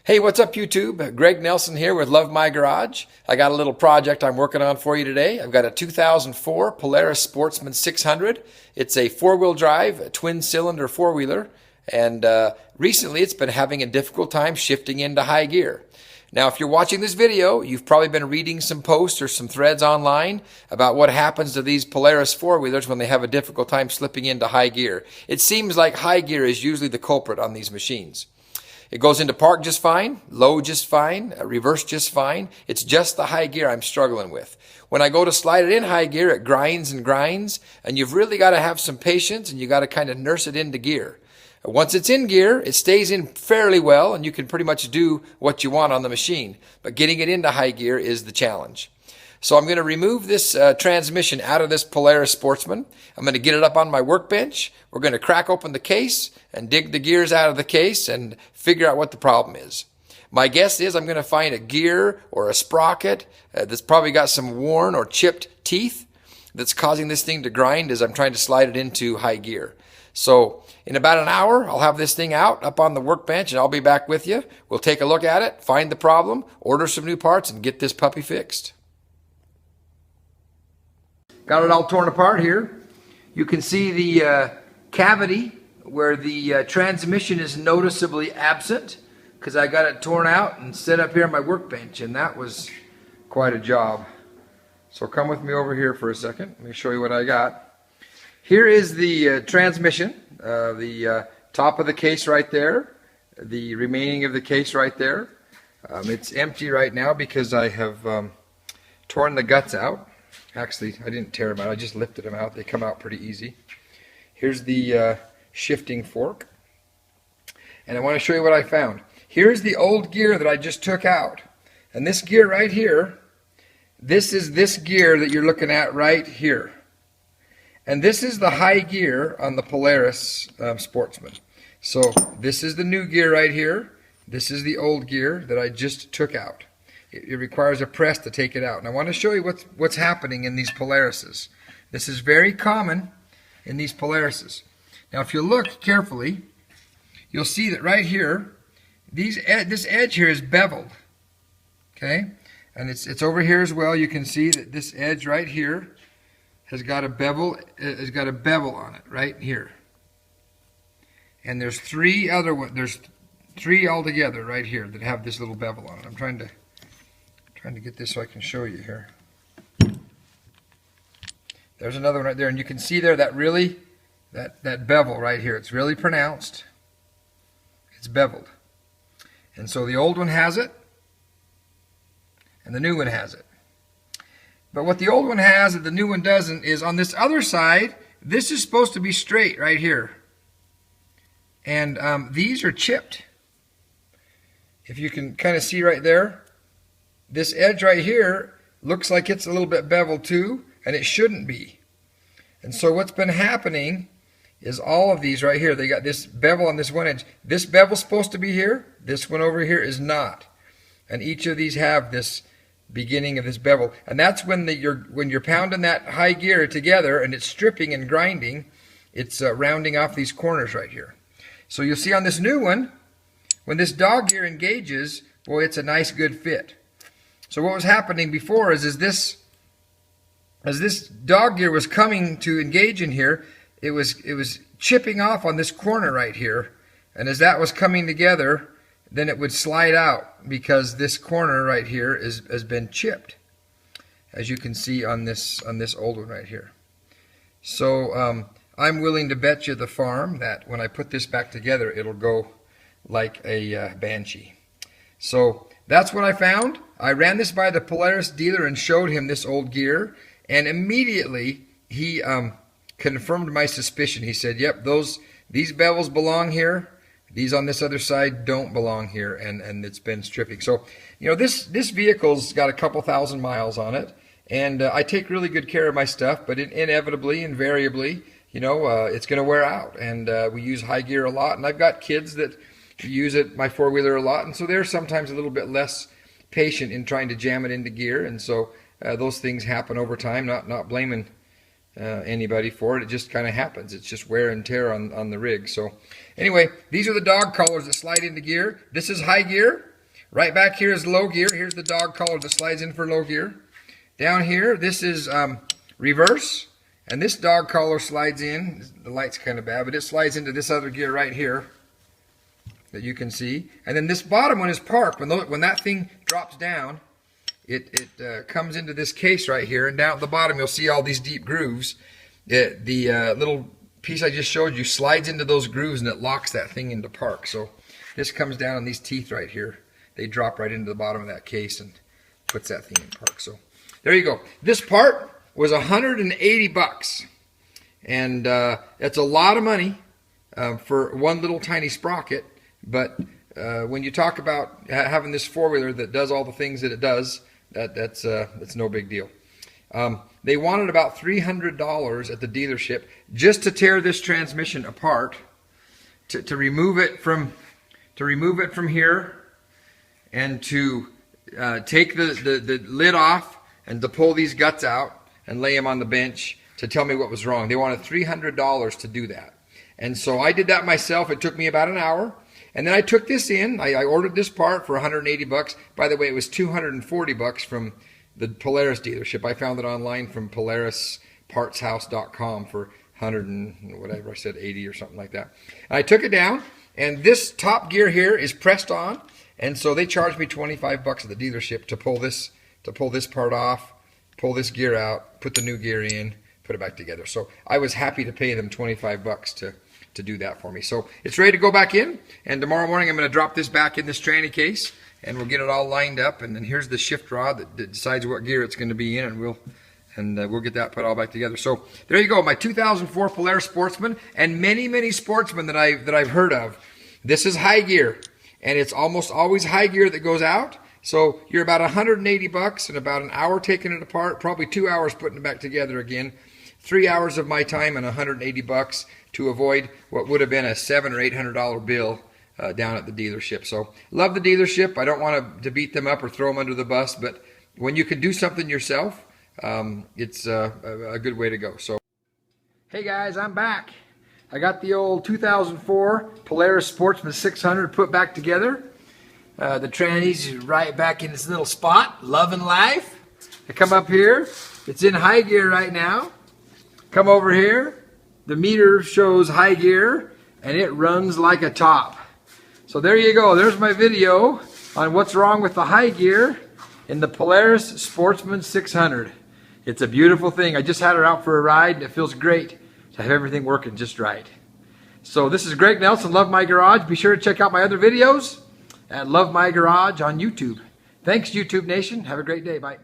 Hey, what's up YouTube? Greg Nelson here with Love My Garage. I got a little project I'm working on for you today. I've got a 2004 Polaris Sportsman 600. It's a four-wheel drive, a twin-cylinder four-wheeler, and recently it's been having a difficult time shifting into high gear. Now, if you're watching this video, you've probably been reading some posts or some threads online about what happens to these Polaris four-wheelers when they have a difficult time slipping into high gear. It seems like high gear is usually the culprit on these machines. It goes into park just fine, low just fine, reverse just fine. It's just the high gear I'm struggling with. When I go to slide it in high gear, it grinds and grinds, and you've really got to have some patience, and you got to kind of nurse it into gear. Once it's in gear, it stays in fairly well, and you can pretty much do what you want on the machine. But getting it into high gear is the challenge. So I'm going to remove this transmission out of this Polaris Sportsman. I'm going to get it up on my workbench. We're going to crack open the case and dig the gears out of the case and figure out what the problem is. My guess is I'm going to find a gear or a sprocket that's probably got some worn or chipped teeth that's causing this thing to grind as I'm trying to slide it into high gear. So in about an hour, I'll have this thing out up on the workbench and I'll be back with you. We'll take a look at it, find the problem, order some new parts, and get this puppy fixed. Got it all torn apart here. You can see the cavity where the transmission is noticeably absent because I got it torn out and set up here on my workbench, and that was quite a job. So come with me over here for a second. Let me show you what I got. Here is the transmission, the top of the case right there, the remaining of the case right there. It's empty right now because I have torn the guts out. Actually, I didn't tear them out, I just lifted them out. They come out pretty easy. Here's the shifting fork. And I want to show you what I found. Here's the old gear that I just took out. And this gear right here, this is this gear that you're looking at right here. And this is the high gear on the Polaris Sportsman. So this is the new gear right here. This is the old gear that I just took out. It requires a press to take it out. And I want to show you what's happening in these Polarises. This is very common in these Polarises. Now if you look carefully, you'll see that right here, this edge here is beveled. Okay? And it's over here as well. You can see that this edge right here has got a bevel on it right here. And there's three altogether right here that have this little bevel on it. I'm trying to get this so I can show you here. There's another one right there, and you can see there that bevel right here. It's really pronounced. It's beveled. And so the old one has it, and the new one has it. But what the old one has that the new one doesn't is on this other side, this is supposed to be straight right here. And these are chipped. If you can kind of see right there, this edge right here looks like it's a little bit beveled too, and it shouldn't be. And so what's been happening is all of these right here, they got this bevel on this one edge. This bevel's supposed to be here, this one over here is not. And each of these have this beginning of this bevel. And that's when you're pounding that high gear together and it's stripping and grinding, it's rounding off these corners right here. So you'll see on this new one, when this dog gear engages, boy, it's a nice good fit. So what was happening before is as this dog gear was coming to engage in here, it was chipping off on this corner right here, and as that was coming together, then it would slide out because this corner right here has been chipped, as you can see on this old one right here. So I'm willing to bet you the farm that when I put this back together, it'll go like a banshee. So that's what I found. I ran this by the Polaris dealer and showed him this old gear, and immediately he confirmed my suspicion. He said, yep, these bevels belong here. These on this other side don't belong here, and it's been stripping. So, you know, this vehicle's got a couple thousand miles on it, and I take really good care of my stuff, but inevitably, invariably, you know, it's going to wear out, and we use high gear a lot, and I've got kids that use my four-wheeler a lot, and so they're sometimes a little bit less patient in trying to jam it into gear, and so those things happen over time. Not blaming anybody for it. It just kind of happens. It's just wear and tear on the rig. So anyway, these are the dog collars that slide into gear. This is high gear. Right back here is low gear. Here's the dog collar that slides in for low gear. Down here, this is reverse. And this dog collar slides in. The light's kind of bad, but it slides into this other gear right here that you can see. And then this bottom one is park. When that thing drops down, it comes into this case right here. And down at the bottom, you'll see all these deep grooves. The little piece I just showed you slides into those grooves, and it locks that thing into park. So this comes down on these teeth right here. They drop right into the bottom of that case and puts that thing in park. So there you go. This part was $180, and it's a lot of money for one little tiny sprocket. But when you talk about having this four-wheeler that does all the things that it does, that's no big deal. They wanted about $300 at the dealership just to tear this transmission apart, to remove it from here, and to take the lid off, and to pull these guts out and lay them on the bench to tell me what was wrong. They wanted $300 to do that. And so I did that myself. It took me about an hour. And then I took this in. I ordered this part for $180. By the way, it was $240 from the Polaris dealership. I found it online from PolarisPartsHouse.com for 100 and whatever I said, 80 or something like that. And I took it down, and this top gear here is pressed on. And so they charged me $25 at the dealership to pull this part off, pull this gear out, put the new gear in, put it back together. So I was happy to pay them $25 to do that for me. So it's ready to go back in, and tomorrow morning I'm going to drop this back in this tranny case, and we'll get it all lined up. And then here's the shift rod that decides what gear it's going to be in, and we'll get that put all back together. So there you go, my 2004 Polaris Sportsman, and many sportsmen that I've heard of. This is high gear, and it's almost always high gear that goes out. So you're about $180 and about an hour taking it apart, probably 2 hours putting it back together again. 3 hours of my time and $180 to avoid what would have been a $700 or $800 bill down at the dealership. So love the dealership. I don't want to beat them up or throw them under the bus, but when you can do something yourself, it's a good way to go. So, hey guys, I'm back. I got the old 2004 Polaris Sportsman 600 put back together. The tranny's right back in its little spot, loving life. I come up here, it's in high gear right now. Come over here, the meter shows high gear, and it runs like a top. So there you go, there's my video on what's wrong with the high gear in the Polaris Sportsman 600. It's a beautiful thing. I just had her out for a ride, and it feels great to have everything working just right. So this is Greg Nelson, Love My Garage. Be sure to check out my other videos at Love My Garage on YouTube. Thanks, YouTube Nation. Have a great day. Bye.